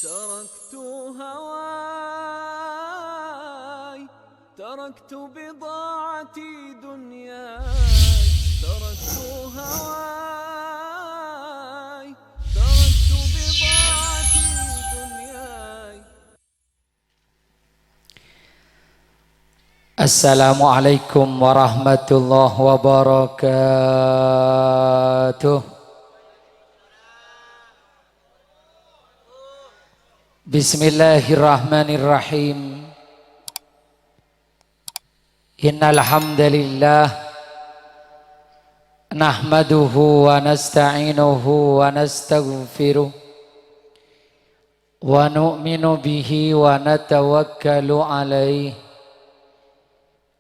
تركت هواي، تركت بضاعتي دنياي، تركت هواي، تركت بضاعتي دنياي. Assalamualaikum warahmatullahi wabarakatuh. Bismillahirrahmanirrahim. Innal hamdalillah nahmaduhu wa nasta'inuhu wa nastaghfiruh wa nu'minu bihi wa natawakkalu alaihi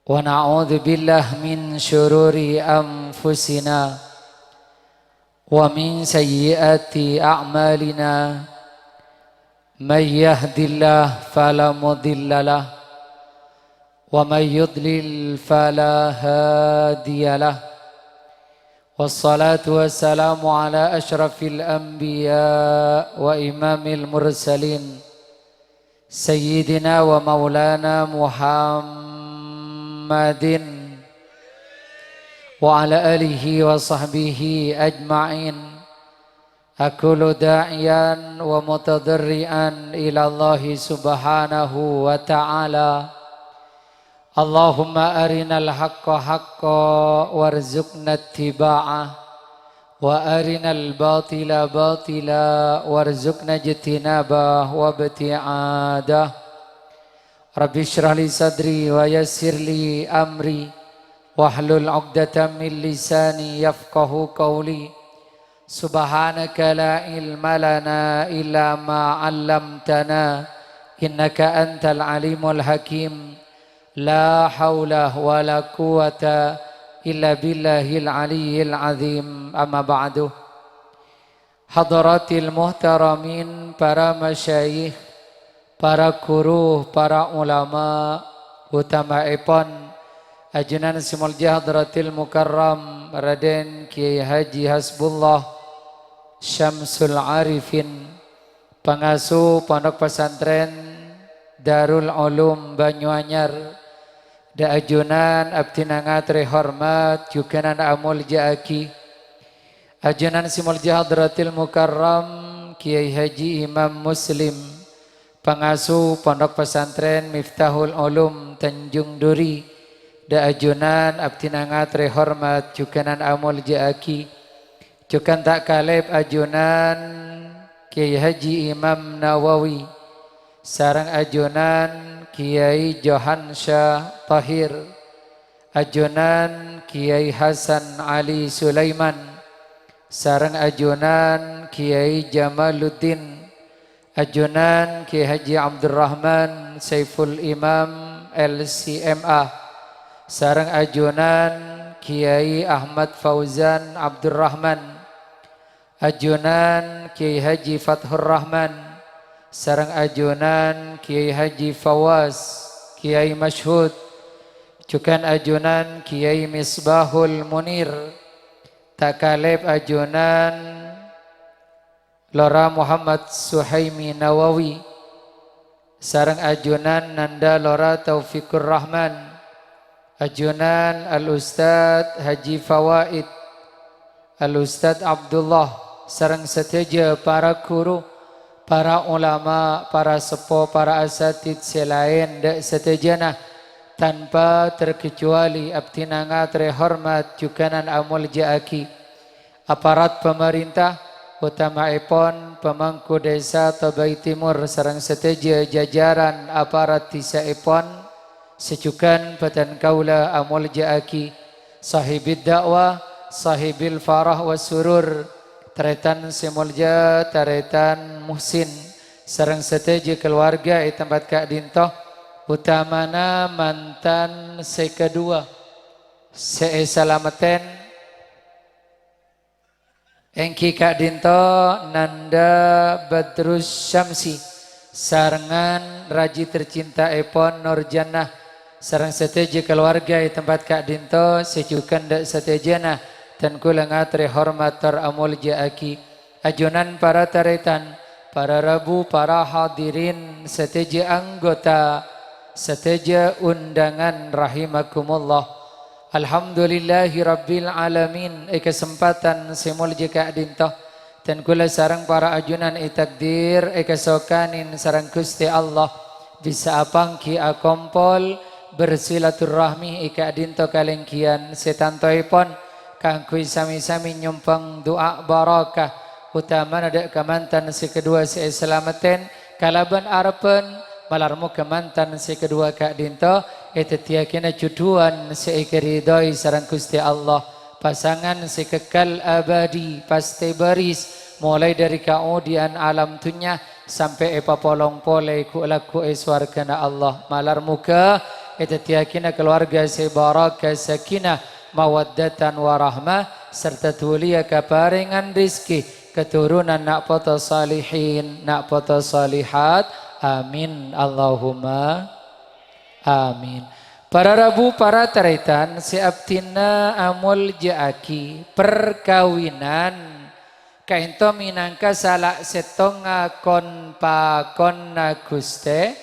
wa na'udzu billahi min syururi anfusina wa min sayyiati a'malina. May yahdillahu fala mudilla lahu wa may yudlil fala hadiyalah. Wassalatu wassalamu ala asyrafil anbiya wa imamil mursalin sayyidina wa maulana Muhammadin wa ala alihi wa sahbihi ajma'in. Aqulu da'iyan wa mutadarrian ila Allahi subhanahu wa ta'ala. Allahumma arinal haqqa haqqa warzuqna ittiba'ah wa arinal batila batila warzuqna ijtinabah wa ibti'adah. Rabbi shrah li sadri wa yassir li amri wahlul 'uqdatam min lisani yafqahu qawli. Subhanaka la ilma lana illa ma 'allamtana innaka antal alimul hakim. La haula wa la quwata illa billahil aliyyil azim. Amma ba'du. Hadratil muhtaramin, para masyayikh, para guru, para ulama, utamaipun ajunan simulja Hadratil Mukarram Raden Kiai Haji Hasbullah Syamsul Arifin, pengasuh Pondok Pesantren Darul Ulum Banyuanyar, da ajunan abdi nangatri hormat jukenan amul jaaki ajunan simulja Hadratil Mukarram Kiai Haji Imam Muslim, pengasuh Pondok Pesantren Miftahul Ulum Tanjung Duri, da ajunan abdi nangatri hormat jukenan amul jaaki jukan tak kalib ajunan Kiai Haji Imam Nawawi, sarang ajunan Kiai Johan Syah Tahir, ajunan Kiai Hasan Ali Sulaiman, sarang ajunan Kiai Jamaluddin, ajunan Kiai Haji Abdurrahman Saiful Imam LCMA, sarang ajunan Kiai Ahmad Fauzan Abdurrahman, ajunan Kiai Haji Fathur Rahman, sarang ajunan Kiai Haji Fawaz Kiai Masyhud, jukan ajunan Kiai Misbahul Munir, tak kalib ajunan Lora Muhammad Suhaimi Nawawi, sarang ajunan Nanda Lora Taufikur Rahman, ajunan Al-Ustadz Haji Fawaid, Al-Ustadz Abdullah, sarang seteja para guru, para ulama, para sepuh, para asatid selain dak setejana tanpa terkecuali abdi nangatri hormat jukanan amul jaaki aparat pemerintah utamaipun pemangku desa Tobai Timur sarang seteja jajaran aparat tisaipun sejukan patan kaula amul jaaki sahibid dakwah sahibil farah wa surur taretan simulja taretan muhsin sareng seteje keluarga di tempat Kak Dintoh utamana mantan sekedua seesalameten engki Kak Dintoh Nanda Badrus Syamsi sarengan raji tercinta epon Nurjannah sareng seteje keluarga di tempat Kak Dintoh sejukan dak setejana dan kula ngatri hormat tar amul jaaki ajunan para taretan para rabu, para hadirin, seteja anggota, seteja undangan rahimakumullah. Alhamdulillahi Rabbil Alamin. Kesempatan semul jika dintoh dan kula sarang para ajunan takdir kesokanin sarang Gusti Allah bisa apangki akompol bersilaturahmi ika dinto kalengkian setantoipon kangkui sami-sami nyumpang doa barakah utama nada kemantan si kedua si selamaten kalaban arapen malarmu kemantan si kedua kak dinto itu tiakina cuduan si ikeridoi sarang Gusti Allah pasangan si kekal abadi pasti baris mulai dari kemudian alam dunia sampai polong pole ku laku iswargana Allah malar muka itu tiakina keluarga si barakah sakinah mawaddatan warahmah serta tulia keparingan rizki keturunan nak poto salihin nak poto salihat amin Allahumma amin. Para rabu para taritan siaptina amul jaaki perkawinan kainto minangka salak setonga kon pakon na Guste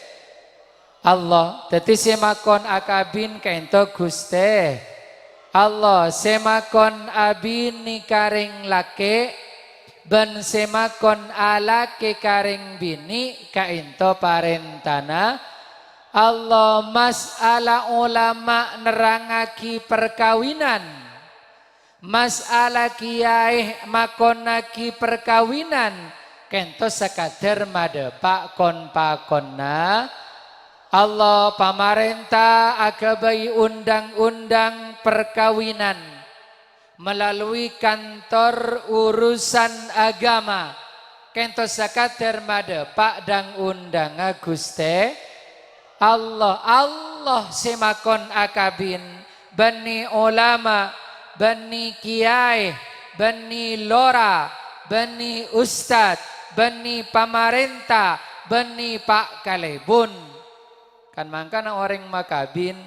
Allah teti semakon akabin kainto Guste Allah semakon abin ni karing lake ben semakon alake karing bini kainto parentana Allah mas'ala ulama nerangaki perkawinan mas'ala kiai makonaki perkawinan kento sekadar madepak kon pakonna Allah pamarentah agabai undang-undang perkawinan melalui kantor urusan agama kento sekadar madepak dang undang Guste Allah semakon akabin bani ulama bani kiai bani lora bani ustad bani pamarentah bani pak kalebun kan mangkana orang makabin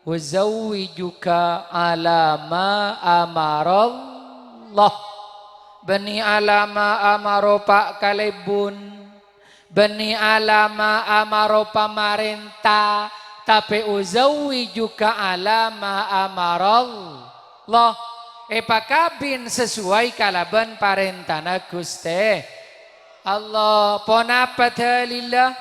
wazawwijuka alama amarallah bani alama amaro pak kalebun bani alama amaro pamarentah tapi uzawi juga alama amarallah pakabin sesuai kalaban parentana Guste Allah ponapa lillah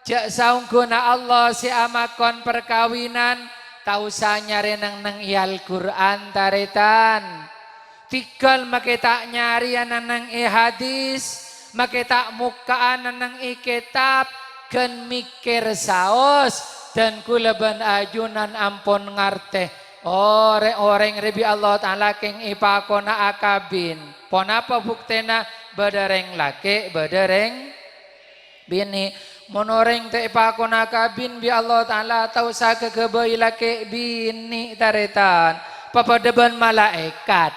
jak saungguna Allah si amakon perkawinan tau nyari nang ial Quran taretan tikal makita nyari nang hadis makita mukaan nang kitab ken mikir saos dan kulaban ajunan ampon ngarte orang rebi Allah Ta'ala keng ipakona akabin ponapa buktena badareng laki badareng bini monoreng te ipakona akabin bi Allah Ta'ala tau sa kegebay laki bini taretan papadeban malaikat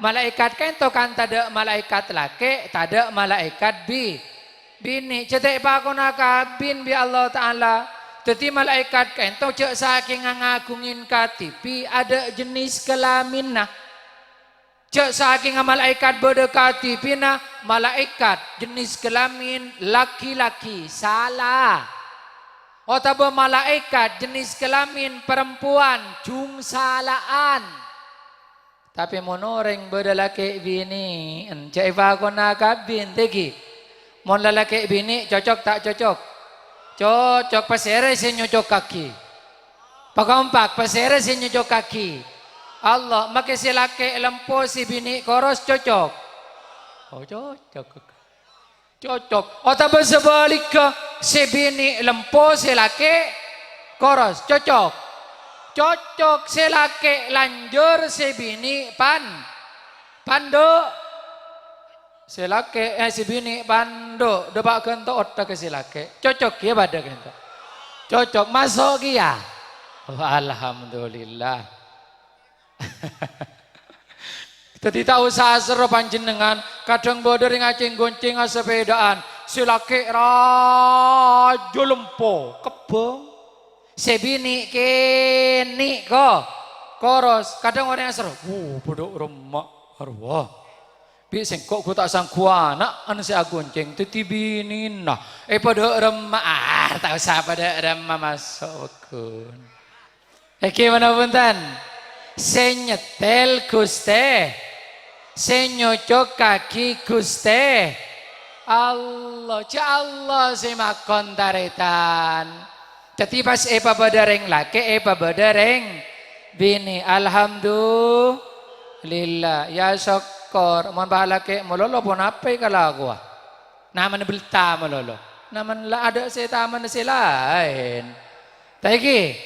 malaikat kento kan tada malaikat laki tada malaikat bini cetek pakona kabin bi Allah Ta'ala teti malaikat kento cek saking ngagungin katipi ada jenis kelamin nah cek saking malaikat berdekati nah malaikat jenis kelamin laki-laki salah otaba malaikat jenis kelamin perempuan jung salaan tapi monoreng beda laki bini encai fakona kabin tegi mon lalaki bini cocok tak cocok cocok pasere si nyocok kaki pakampak pasere si nyocok kaki Allah make si laki lempo si bini koros cocok oh cocok atau sebaliknya si bini lempo si laki koros cocok si laki lanjur si bini pando si laki si bini pando depak kento otak ke si laki cocok ya pada kento cocok masuk ya oh, alhamdulillah Jadi tak usah seru panjenengan kadang bodoh ngacing gonceng sepedaan si laki rajo lempo kebong sebini kini kok koros kadang orang yang seru bodoh remak arwah Bi sengkok ku tak sangku anak anu si agonceng teti binin nah. Pada remah tak usah pada remah masuk kun. Gimana punten? Senyetel Guste. Senyocok kaki Guste. Allah, Allah si makon taretan. Jadi pas badareng laki, badareng bini. Alhamdulillah. Ya syukur. Mohon pahala ke mololo pun apa kalau gua. Naman belta mololo. Naman la ada si taman si lain. Tagi.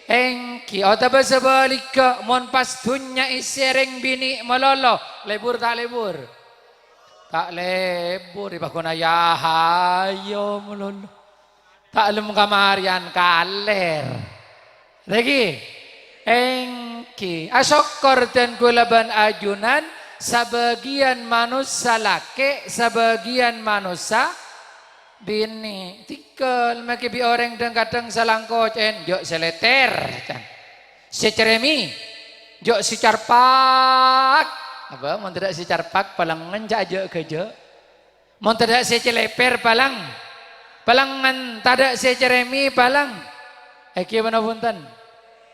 Engki. Atau sebaliknya. Mohon pas dunya isereng bini mololo. Lebur tak lebur. Tak lebur. Ipakuna ya hayo mololo. Tak lem kamarian kaler. Lagi. Engki. Asyokor dan gulaban ajunan. Sebagian manusia laki. Sebagian manusia bini. Tikal. Maka bi orang dan kadang salangko. Jok seleter. Seceremi. Jok si carpak. Apa? Mau tidak si carpak. Palangan jajak keja. Mau tidak si celeper palang. Palangan tada si ceremi palang. Eki mana punten?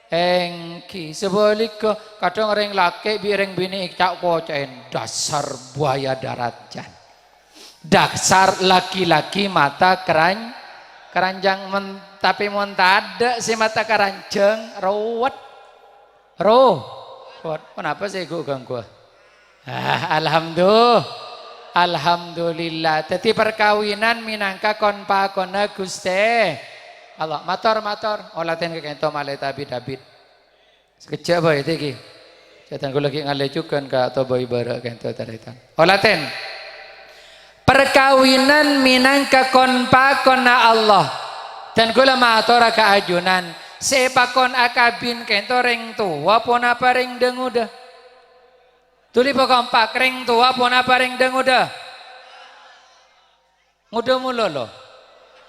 Engki sebaliknya kadang orang laki bi orang bini cak kocain dasar buaya darat jan. Dasar laki-laki mata keranjang tapi mun tada si mata keranjang rawat. Kenapa sih gua ganggu? Alhamdulillah. Teti perkawinan minangka kon pakona Guste. Allah mator. Olaten ke kento malai David. Sekejap boy tiki. Jatan kula lagi ngalecukan ka atau boy bara kento taretan. Olaten. Perkawinan minangka kon pakona Allah. Dan kula mator ka ajunan. Sepakon akabin kento ring tua pun apa ring denguda. Tuli pakompak ring tua pun apa ring denguda. Muda mulolo.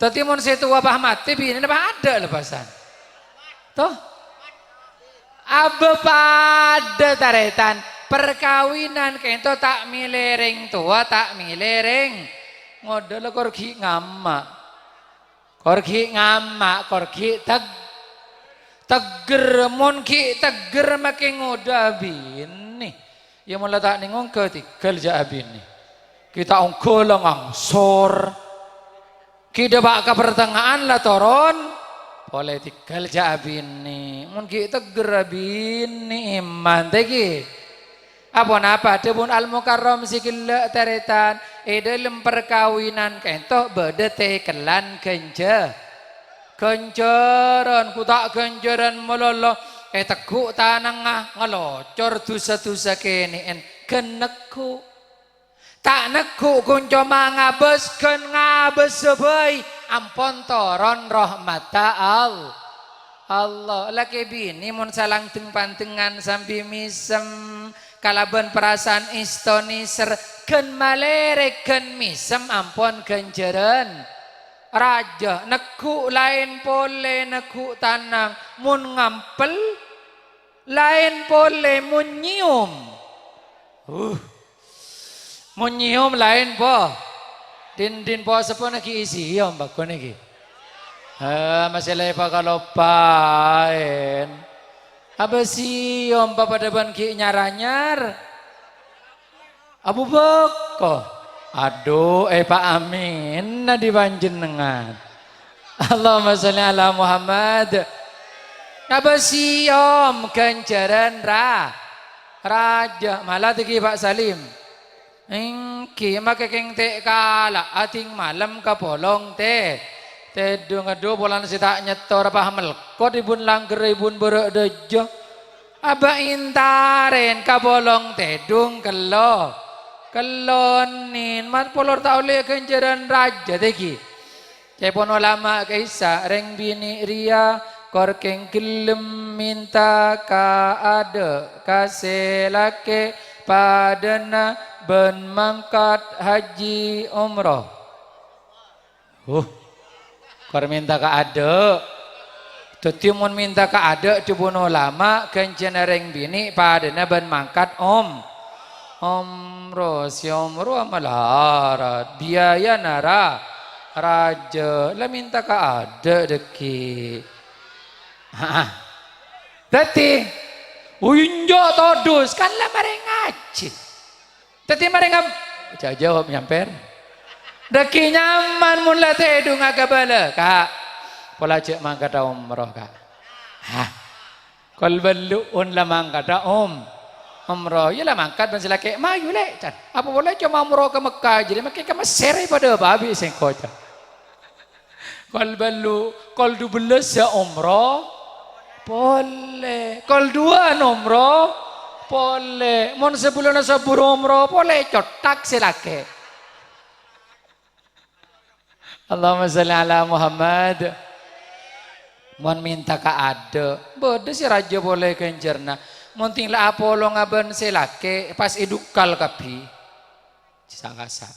Tadi mun setua bah mati bini apa ada lepasan. Toh? Abe pada taretan perkawinan kento tak milering tua tak milering. Modal korki ngamak. Korki teger mun ki teger makin ngoda bini. Ya mula tak ningung ketikal ja bini. Kita ongkol ngangsor. Kita bak ke pertengahan lah toron. Politikal ja bini. Mungkin teger bini iman tegi. Apa tebun al-mukarram sikila taretan. Dalam perkawinan kento bedete kelan kenca. Kencaran ku tak kencaran melolo. Teguk tanang ngelocor dosa-dosa keneen. Kenekku. Tak neku kunco mangabeskeun ngabes sebai ampon toron rahmata Allah laki bini mun salang teng pantengan sambil misem kalaban perasaan istoniser ken malerek ken misem ampon kenjeren raja neku lain pole neku tanang mun ngampel lain pole mun nyium Munyium lain po. Din po sa po nakiisiyom bago niki. Masilay pa kalopain. Aba siyom papadaban ki nyaranyar. Abu bako. Aduh pa amin na dibanjenengan. Allahumma sholli ala Muhammad. Aba siyom kencaran raja malah tiki Pak Salim. Engki makakeng te kala ating malam kapolong te dung adu bolan sita nyetor pahamel kod ibun langger ibun berek dejo aba intaren kapolong te dung kelonin mat polor taule kenjeran raja teki cepon ulama kaisa reng bini ria korkeng gelem minta ka ada kaselake padana ben mangkat haji umroh. Kor minta ka ada. Teti mun minta ka ada cubun ulama kencenareng bini padana ben mangkat Umroh si umroh amalara biaya nara raja lah minta ka ada deki. Dati uyunjo todus kan lah mereka ngaji. Dati mereka jawab nyamper. Deki nyaman mula tedu ngagabala kak. Pola cek mangkata umroh kak. Hah. Kal baluun lah mangkata umroh. Ya lah mangkat dan silake mayu lek. Apa boleh cuma umroh ke Mekah jadi makin ke Mesir pada babi sengko. Kal balu kal du belas ya umroh boleh. Kal dua umroh boleh. Mon sebulan sabur umroh boleh cotak silake. Allahumma salli ala Muhammad. Mon minta ka ada. Bode si raja boleh kencerna. Mon tinglah apolo ngaben silake pas idukal kapi. Cisakasa.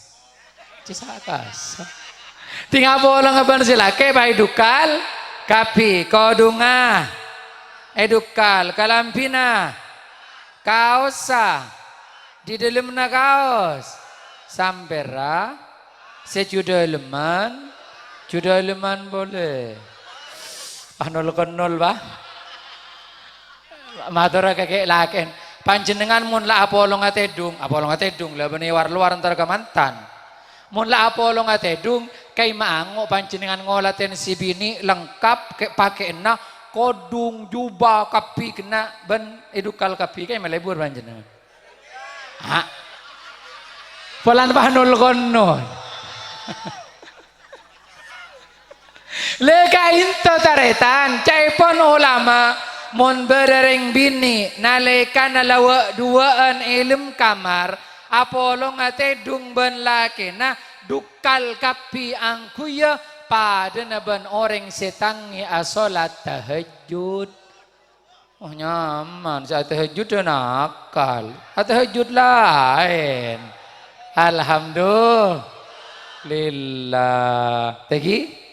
Tinggal apolo ngaben silake pas idukal kapi. Kodunga. Edukal kalampina. Kaosa. Di dalam na kaos. Sampera. Sejudaleman. Judaleman boleh. Nol konol bah. Matur kakek laken. Panjenengan mun la apolo ngatedung lah benewar luar antar kemantan. Mun la apolo ngatedung kay maango panjenengan ngolaten si bini lengkap ke pakai na kodung jubah kapi kena ben edukal kapi kay melebur panjenengan. Ha. Polan bah nol konol. Leka into taretan caipon ulama mon berering bini naleka nalawa duaan ilm kamar apolo ngatedung ben lakena dukal kapi angkuya pada naban orang setangi asolat tahajud. Oh nyaman saat tahajud nakal tahajud lain. Alhamdulillah tegi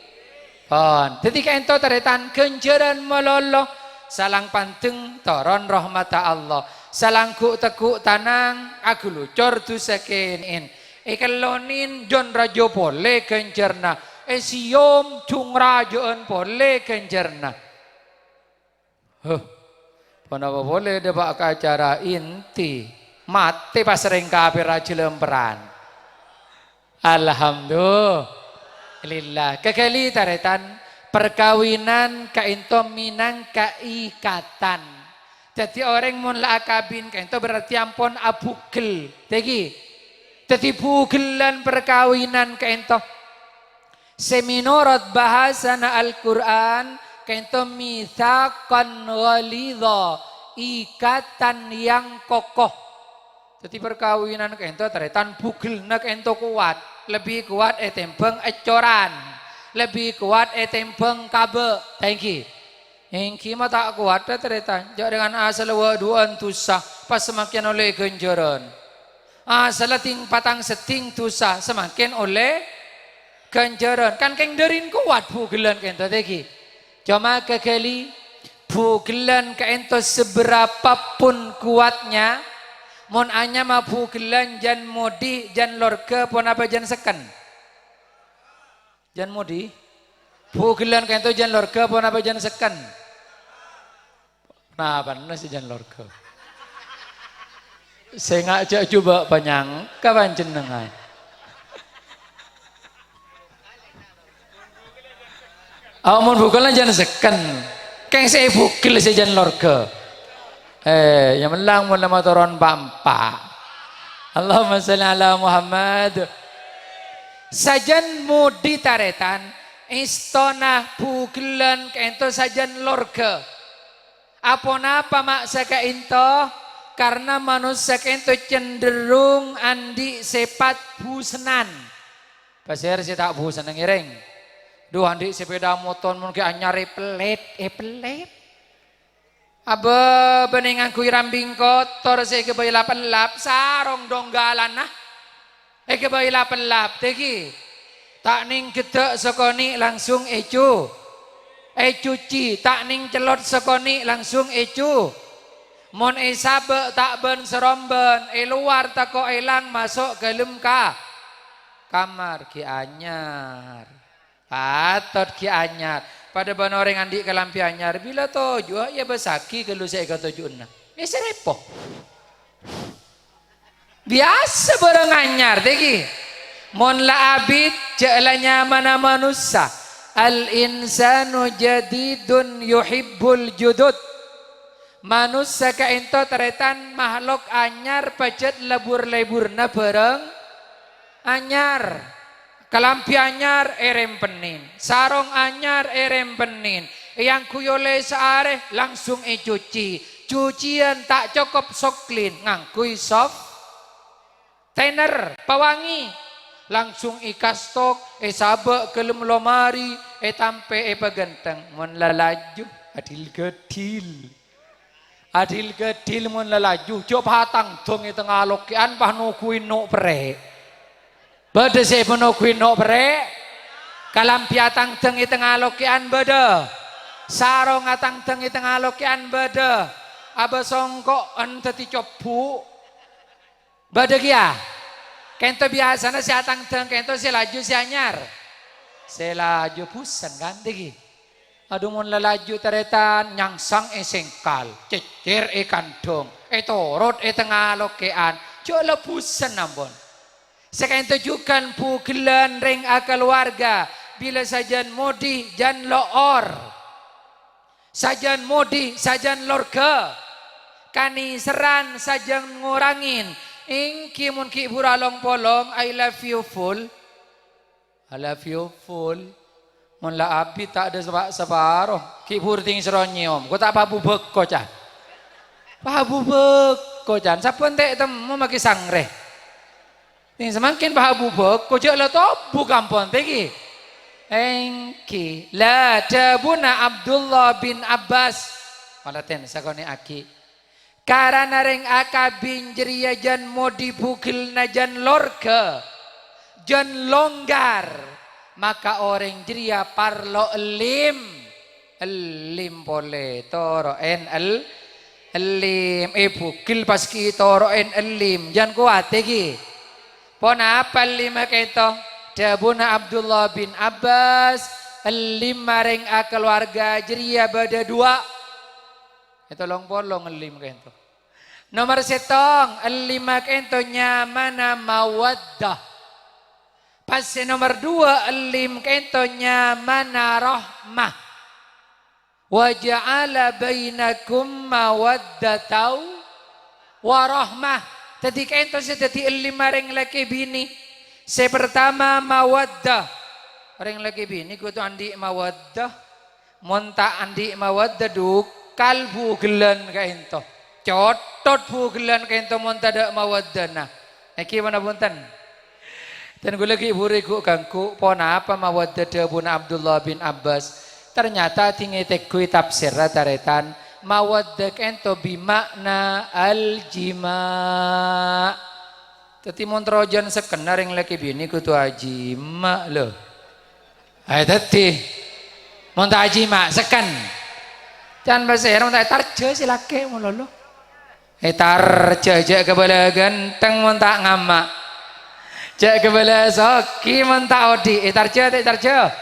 ketika ento taretan kenceran melolo salang panteng toron rahmata Allah salangku tekuk tanang aku lucor tu sakenin ekalonin jon rajo pole kencerna siom cung rajoan pole kencerna Panapa boleh debak ke acara inti mati pas sering kafir raja lemperan. Alhamdulillah. Kekali taretan perkawinan kainto minang kaikatan. Jadi orang mun la akabin kainto berarti ampun abugel. Jadi bugelan perkawinan kainto. Seminurut bahasana Al-Quran kainto mitsaqan ghalidha, ikatan yang kokoh. Jadi perkawinan kainto taretan bugelna kainto kuat, lebih kuat tembeng ecoran, lebih kuat tembeng kabe. Thank you. Engki mah tak kuat taretan. Jak dengan asal waduan tusah pas semakin oleh genjeran. Asal ting patang seting tusah semakin oleh genjeran. Kan keng derin kuat bugelan kainto teki. Cuma kekali bugelan kainto seberapapun kuatnya mon anya ma bugelan jan modi jan lorga pun apa jan seken jan modi bugelan kainto jan lorga pun apa jan seken nah benar si jan lorga saya ngajak coba panyang kawan jenengan mon bugelan jan seken keng saya bugel si jan lorga yang melang mula motoron bampa. Allahumma salli ala Muhammad. Sajan mudi taretan istana bugelan kainto sajan lorga. Apa maksa kainto karena manusia kainto cenderung andi sepat busenan. Pasir si tak busen ngiring. Duh andi sepeda motor mungkin anyare pelet. Aba beningan kui rambing kotor saya kebayi lapan lap sarong donggalan nah kebayi lapan lap teki tak ning gedek sekoni langsung cuci tak ning celot sekoni langsung Mon sabe tak ben seromben, luar tako elang masuk ke lemka kamar Ki Anyar. Patot Ki Anyar. Pada banoreng andi ke lampi anyar bila toju ya besaki kalau saya kata tujuan. Serepo. Biasa barang anyar tegi. Mon la abid jalanya mana manusia. Al insanu jadidun yuhibbul judud. Manusia kaento teretan makhluk anyar pacet lebur-leburna bareng anyar. Kalampi anyar penin, sarong anyar penin, yang kuyole seare langsung cuci, cucian tak cukup soklin, ngangkui soft thinner, pewangi, langsung ikastok, sabe kelem lomari, tampe pegenteng, mon lalaju, adil gedil mon lalaju, coba hatang dong tengah lokian pahnukuin no pre. Beda saya penukuin no bre, kalampi atang tengi tengah lokian beda, sarong atang tengi tengah lokian beda, aba songkok enteti copu, beda kia, kento biasanya si atang teng, kento si laju si anyar, si laju pusan kan tegi, aduh mon laju teretan nyangsang sengkal, cecer kantong, torot tengah lokian, coba pusan nambon. Sekarang tujukan pukulan ring keluarga bila sajan modi jan loor sajan modi sajan lorga kani seran sajan ngurangin ingki mun ki buralong polong I love you full mun la abi tak ada separuh ki bur ting seronyom ko tak pabu beko cah pabu beko jan sapun tek temu maki sangreh ini semakin bahabu bek, kojak lah tobu kampung tegi. Engki, la tabuna Abdullah bin Abbas. Malaten sakone aki. Karena ring akabin jeria jan modi bukil na jan lorke, jan longgar. Maka orang jeria parlo elim boleh toro elim bukil paski toro elim jan kuat tegi. Pona apa lima keto dabuna Abdullah bin Abbas lima ring keluarga jeria bada dua itu long bolong lim kento nomor setong lima kento nyamana mawaddah pas nomor dua lim kento nyamana rahmah wa ja'ala bainakum mawaddatau wa rahmah. Tadi kento saya tadi lima ring laki bini. Saya pertama mawaddah. Ring laki bini ku tu andi mawaddah. Monta andi mawaddah du kalbu gelan kento. Cotot bu gelan kento monta dak mawaddah nah. Eki mana bunten? Dan gue lagi buriku kangku pona apa mawaddah dabuna Abdullah bin Abbas. Ternyata tinggi tekui tafsir taretan mawaddah ento bimakna al-jima. Teti montrojan sekenar yang laki bini kutu ajima loh. Hai teti monta ajima seken. Jangan bahasa Arab monta tarja si laki mololo. Tarja jak kebala ganteng monta ngama. Jak kebala soki monta odi. Tarja.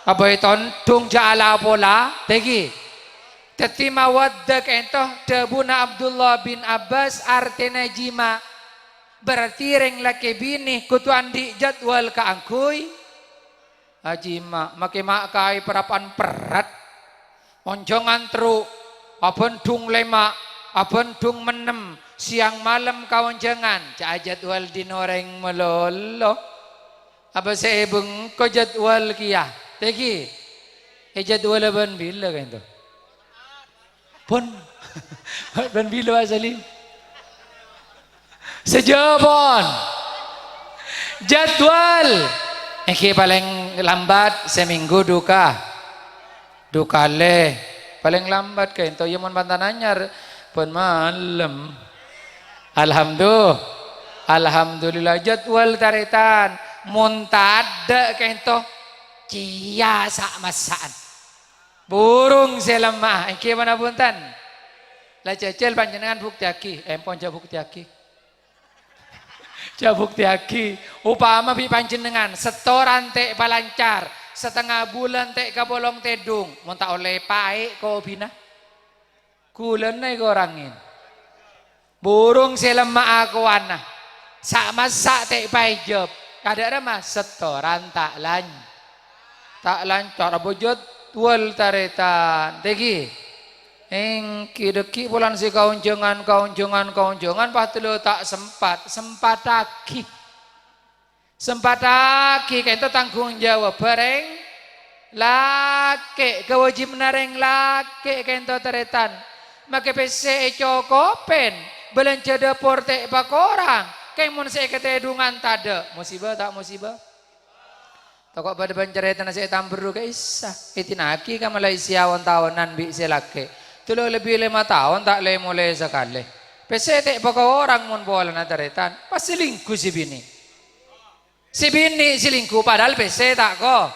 Apa tondung jala pola tegi. Teti mawaddah kento dabuna Abdullah bin Abbas artinya jima. Berarti ring laki bini kutu andi jadwal kaangkui. Ajima maki makai perapan perat. Onjongan tru abendung lema abendung menem siang malam kawan jangan cak jadwal dinoreng melolo. Apa saya beng ko jadwal kia tegi. Jadwal ban bila kento. Pun dan bila asali sejabon jadwal paling lambat seminggu duka le paling lambat ke ento yaman bantan anyar pun malam alhamdulillah jadwal taritan muntada ke ento cia sak masaan burung selemah iki mana buntan Lah cecil panjenengan buktiaki, empon ja buktiaki. Ja buktiaki. Upama bi panjenengan setoran tek palancar, setengah bulan tek kabolong tedung, mun tak oleh pae ko bina. Kulen nai korangin. Burung selema aku ana. Sak masak tek pae job. Kada mah setoran tak lancar bojot wal taretan. Tegi. Engki deki bulan si kaunjungan patelo tak sempataki kayak itu tanggung jawab bareng laki kewajib nareng laki kayak itu teretan make pese cokopen belanja dapur tek bakorang kayak mun saya ketedungan tada musibah tak musibah toko pada penceretan saya tamburu ke isah itinaki ka Malaysia tahunan bi selake tulo lebih 5 tahun tak le mulai sekali. Pesete pokok orang mun bola na taretan, pas selingkuh si bini. Si bini selingkuh padahal pese tak ko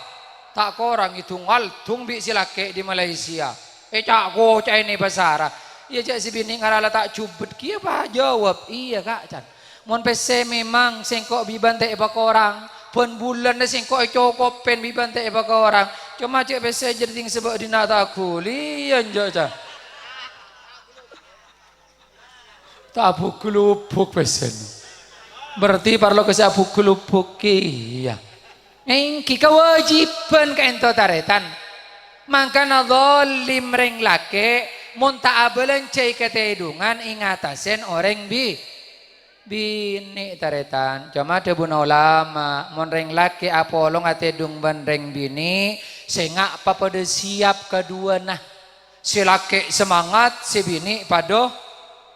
orang itu ngaltung bi si laki di Malaysia. Cak ko cak ini pasara. Iya cak si bini ngarala tak cubet kia apa jawab iya kak can. Mun pese memang sengkok biban te pokok orang. Pun bulan na sengkok cokopen biban te pokok orang. Cuma cak pese jadi sebab dinata kulian jauh. Tak bukulupuk pesen. Berarti parlo ke sa bukulupuk iya. Engki kewajiban ka ento taretan. Mangkana zalim reng lake mun ta abelan cai ketedungan ingatasen orang bini taretan. Cuma debuna ulama mun reng lake apolong atedung ban reng bini sengak papada siap kedua nah. Si lake semangat si bini pado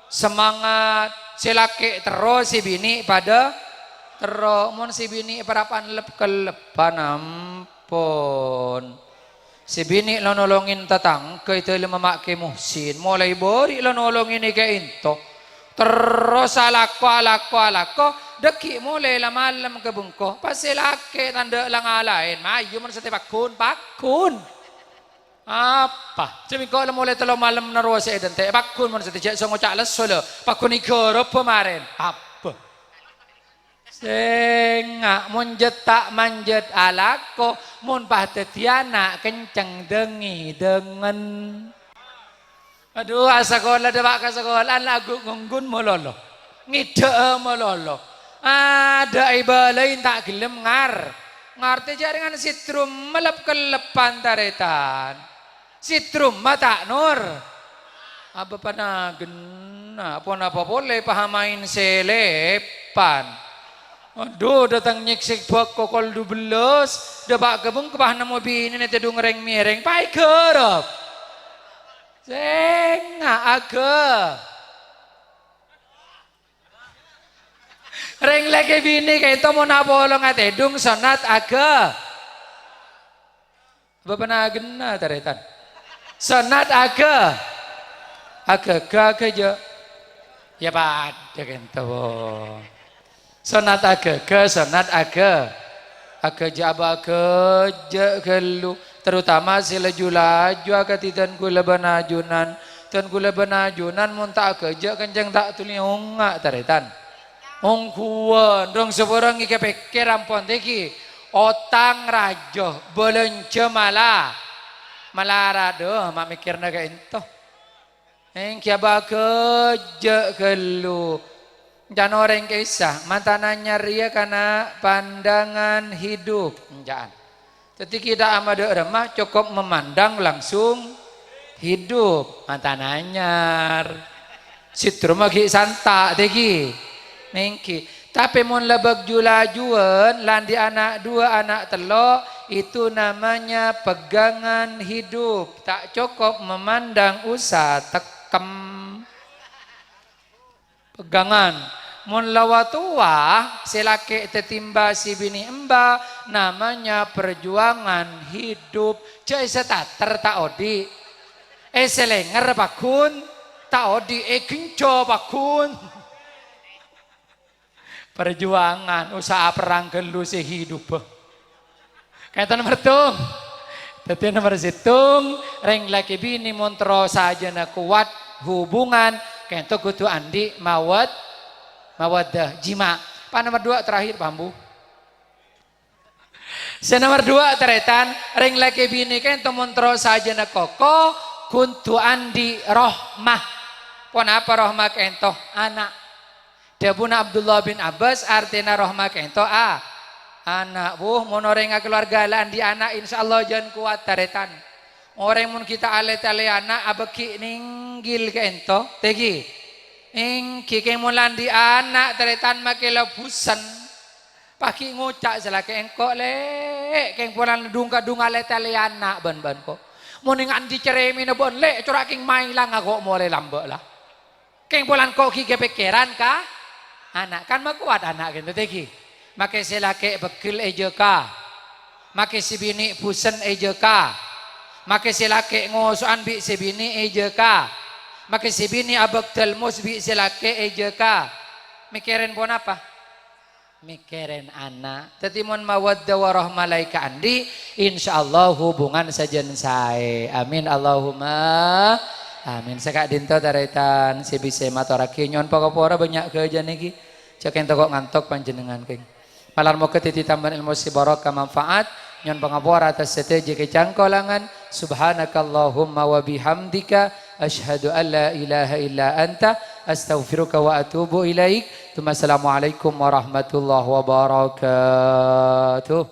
semangat si laki terus si bini pada terus mun si bini perapan kelepan ampun si bini lo nolongin tetangga itu memakai muhsin mulai bori lo nolongin ike into terus alako deki mulai lah malam kebungko pas si laki tanda lang alain mayu mun sate pakun apa? Cuma kalau mulai telo malam naruh saya dan teh pakun mana setiap songo caklas solo pakun ikhoro kemarin apa? Sengak munjetak manjet alako mun pahtetiana kenceng dengi dengan aduh sekolah debak ke sekolah lagu ngunggun mololo ngide mololo ada ibalain tak gelem ngarti jaringan sitrum melep kelepan taretan sitrum mata nur apa panagena apa boleh pahamain selepan aduh datang nyeksik bak kokol 12 debak kebung kebahana mo bini nete dung reng mireng pai kerap senga aga reng lagi bini kayak itu mau napolong ate dung sonat aga apa panagena taretan sonat aga aja ya pada kento sonat aga jaba keja kelu terutama sila laju aga tidan kula banajunan tan kula banajunan mun tak keja kenceng tak tuli ongak taretan ongkuan dong seorang ike pikir ampun teki otang rajo belanja malarado mak mikir naga ento kia kerja kelu jangan orang kisah mantananya ria karena pandangan hidup jangan jadi kita amada remah cukup memandang langsung hidup mantananya sitrum lagi santak tegi nengki tapi mun lebak julajuan landi anak 2 anak telo itu namanya pegangan hidup tak cukup memandang usah tekem pegangan mun lawa tua silake tetimba si bini emba namanya perjuangan hidup cai setater tak odi selenger bakun tak odi genco bakun perjuangan usaha perang gelu si hidup kata nomor tung, tetapi nomor situng, reng laki bini montro saja na kuat hubungan kento kudu andi mawaddah jima. Pak nomor 2 terakhir bambu. Nomor 2 teretan ring laki bini kento montro saja na koko kuntu andi rohmah. Pon apa rohmah kento anak. Dabuna Abdullah bin Abbas artinya rohmah kento anak. Monoring keluarga lah andi anak insyaallah jangan kuat teretan. Orang mun kita ale-ale anak abeki ninggil kento tegi. Kike mulan di anak teretan makela busan. Paki ngucak selake engkok le keng pulan dunga le anak ban kok. Muning andi ceremi na bon le curak king main lang ako mo le lambek lah. Keng pulan kok kike pikiran ka anak kan makuat anak gitu tegi. Make selake bekil ejeka. Make si bini busan ejeka. Make selake ngosoan bi si bini ejeka. Make si bini abek telmus bi selake ejeka. Mikirin pun apa? Mikirin anak. Tetimun mawaddah warahmah laika andi insyaallah hubungan sajen sae. Amin Allahumma amin. Sekak dinto taretan si bise matoraki nyon pokopora banyak kerja niki. Cek ento kok ngantok panjenengan keng. Malar mo ketiti tambahan ilmu si barokah manfaat nyon pangapora atas seteje kecangkolangan. Subhanakallahumma wa bihamdika asyhadu an la ilaha illa anta astaghfiruka wa atubu ilaik. Assalamualaikum warahmatullahi wabarakatuh.